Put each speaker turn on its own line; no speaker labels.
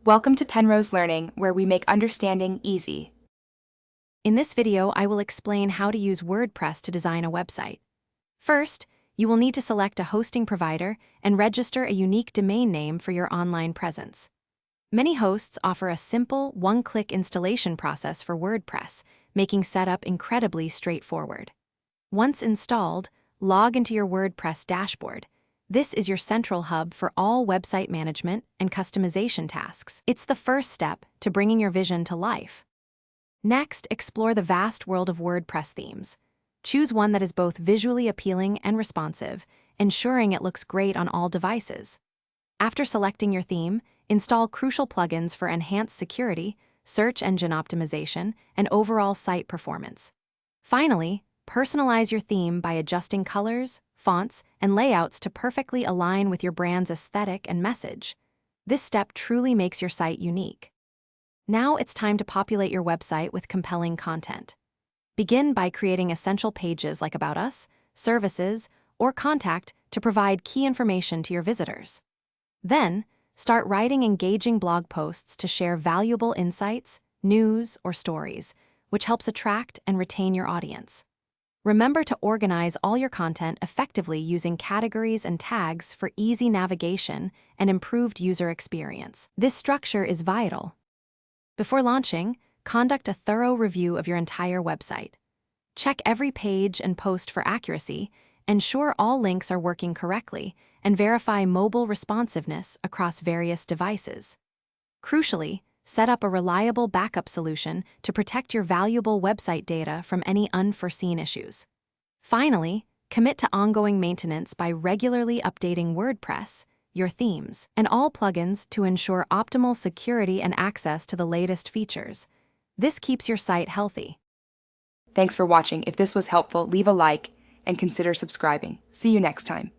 Welcome to Penrose Learning, where we make understanding easy.
In this video, I will explain how to use WordPress to design a website. First, you will need to select a hosting provider and register a unique domain name for your online presence. Many hosts offer a simple, one-click installation process for WordPress, making setup incredibly straightforward. Once installed, log into your WordPress dashboard. This is your central hub for all website management and customization tasks. It's the first step to bringing your vision to life. Next, explore the vast world of WordPress themes. Choose one that is both visually appealing and responsive, ensuring it looks great on all devices. After selecting your theme, install crucial plugins for enhanced security, search engine optimization, and overall site performance. Finally, personalize your theme by adjusting colors, fonts, and layouts to perfectly align with your brand's aesthetic and message. This step truly makes your site unique. Now it's time to populate your website with compelling content. Begin by creating essential pages like About Us, Services, or Contact to provide key information to your visitors. Then, start writing engaging blog posts to share valuable insights, news, or stories, which helps attract and retain your audience. Remember to organize all your content effectively using categories and tags for easy navigation and improved user experience. This structure is vital. Before launching, conduct a thorough review of your entire website. Check every page and post for accuracy, ensure all links are working correctly, and verify mobile responsiveness across various devices. Crucially, set up a reliable backup solution to protect your valuable website data from any unforeseen issues. Finally, commit to ongoing maintenance by regularly updating WordPress, your themes, and all plugins to ensure optimal security and access to the latest features. This keeps your site healthy.
Thanks for watching. If this was helpful, leave a like and consider subscribing. See you next time.